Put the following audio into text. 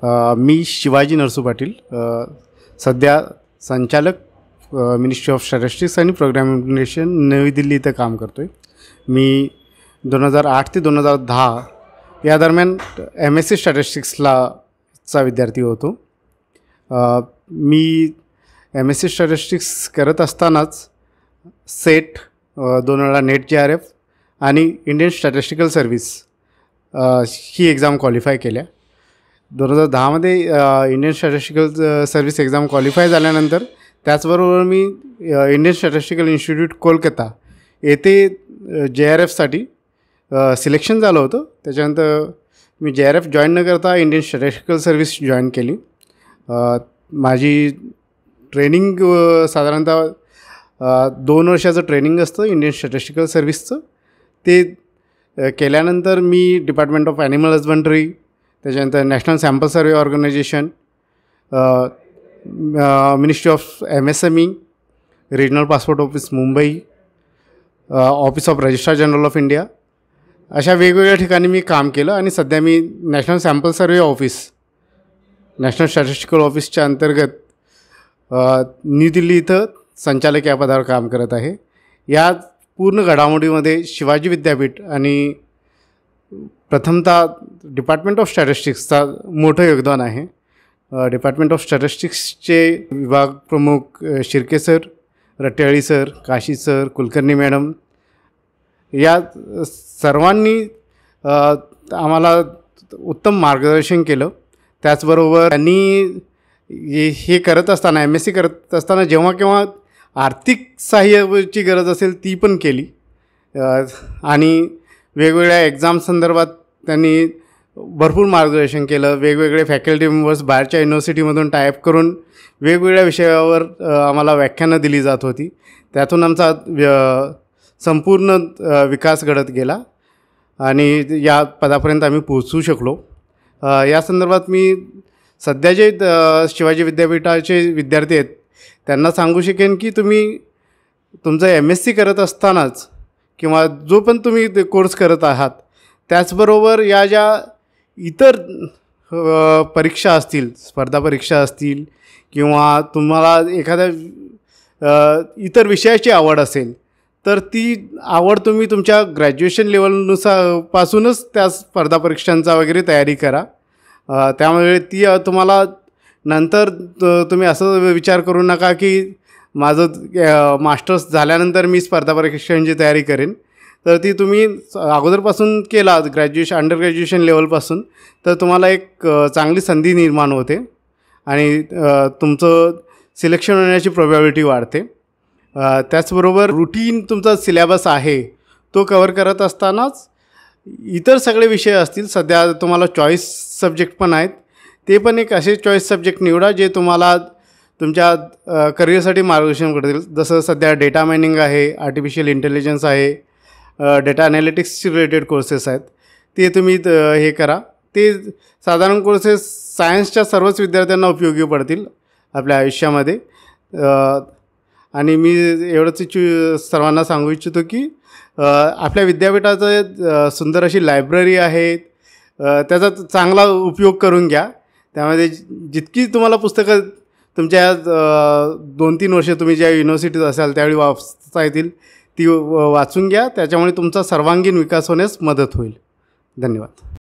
मी शिवाजी नरसू पाटील, सध्या संचालक ministry of statistics आणि प्रोग्राम इम्प्लिमेंटेशन नवी दिल्ली इथं काम करतो आहे. मी 2008 ते 2010 या दरम्यान MSc स्टॅटिस्टिक्सचा विद्यार्थी होतो. मी MSc स्टॅटिस्टिक्स करत असतानाच सेट 2 वेळा नेट JRF आणि इंडियन स्टॅटिस्टिकल सर्व्हिस ही एक्झाम क्वालिफाय केल्या. 2010मध्ये Indian statistical service exam qualify झाल्यानंतर त्याचबरोबर मी इंडियन स्टॅटिस्टिकल इन्स्टिट्यूट कोलकाता येथे JRFसाठी सिलेक्शन झालं होतं. त्याच्यानंतर मी JRF जॉईन न करता इंडियन स्टॅटिस्टिकल सर्व्हिस जॉईन केली. माझी ट्रेनिंग साधारणतः 2 वर्षाचं ट्रेनिंग असतं इंडियन स्टॅटिस्टिकल सर्व्हिसचं. ते केल्यानंतर मी डिपार्टमेंट ऑफ ॲनिमल हजबंड्री, त्याच्यानंतर national sample survey organisation, ministry of MSME, regional passport office Mumbai, office of registrar general of India अशा वेगवेगळ्या ठिकाणी मी काम केलं. आणि सध्या मी national sample survey office, national statistical ऑफिसच्या अंतर्गत न्यू दिल्ली इथं संचालक या पदावर काम करत आहे. या पूर्ण घडामोडीमध्ये शिवाजी विद्यापीठ आणि प्रथमतः डिपार्टमेंट ऑफ स्टॅटिस्टिक्सचा मोठं योगदान आहे. डिपार्टमेंट ऑफ स्टॅटिस्टिक्सचे विभाग प्रमुख Shirke sir, Ratyali sir, Kashi sir, Kulkarni madam या सर्वांनी आम्हाला उत्तम मार्गदर्शन केलं. त्याचबरोबर त्यांनी हे करत असताना MSc करत असताना जेव्हा केव्हा आर्थिक सहाय्याची गरज असेल ती पण केली. आणि वेगवेगळ्या एक्झाम संदर्भात त्यांनी भरपूर मार्गदर्शन केलं. वेगवेगळे फॅकल्टी मेंबर्स बाहेरच्या युनिव्हर्सिटीमधून टायअप करून वेगवेगळ्या विषयावर आम्हाला व्याख्यानं दिली जात होती. त्यातून आमचा संपूर्ण विकास घडत गेला आणि या पदापर्यंत आम्ही पोहोचू शकलो. या संदर्भात मी सध्या जे शिवाजी विद्यापीठाचे विद्यार्थी आहेत त्यांना सांगू शकेन की तुम्ही तुमचं MSc करत असतानाच किंवा जो पण तुम्ही कोर्स करत आहात त्याचबरोबर या ज्या इतर परीक्षा असतील, स्पर्धा परीक्षा असतील किंवा तुम्हाला एखाद्या इतर विषयाची आवड असेल तर ती आवड तुम्ही तुमच्या ग्रॅज्युएशन लेवलपासूनच त्या स्पर्धा परीक्षांचा वगैरे तयारी करा. त्यामुळे ती तुम्हाला नंतर तुम्ही असं विचार करू नका की माझं मास्टर्स झाल्यानंतर मी स्पर्धा परीक्षांची तयारी करेन. तर ती तुम्ही अगोदरपासून केला अंडर ग्रॅज्युएशन लेवलपासून तर तुम्हाला एक चांगली संधी निर्माण होते आणि तुमचं सिलेक्शन होण्याची प्रोबॅबिलिटी वाढते. त्याचबरोबर रुटीन तुमचा सिलेबस आहे तो कवर करत असतानाच इतर सगळे विषय असतील. सध्या तुम्हाला चॉईस सब्जेक्ट पण आहेत. ते पण एक असे चॉईस सब्जेक्ट निवडा जे तुम्हाला तुमच्या करिअरसाठी मार्गदर्शन करतील. जसं सध्या डेटा मायनिंग आहे, आर्टिफिशियल इंटेलिजन्स आहे, डेटा ॲनालिटिक्सशी रिलेटेड कोर्सेस आहेत. ते तुम्ही हे करा. ते साधारण कोर्सेस सायन्सच्या सर्वच विद्यार्थ्यांना उपयोगी पडतील आपल्या आयुष्यामध्ये. आणि मी एवढंच सर्वांना सांगू इच्छितो की आपल्या विद्यापीठाचं सुंदर अशी लायब्ररी आहे, त्याचा चांगला उपयोग करून घ्या. त्यामध्ये जितकी तुम्हाला पुस्तकं तुमच्या 2-3 वर्षे तुम्ही ज्या युनिव्हर्सिटीत असाल त्यावेळी वाचता येतील ती वाचून घ्या. त्याच्यामुळे तुमचा सर्वांगीण विकास होण्यास मदत होईल. धन्यवाद.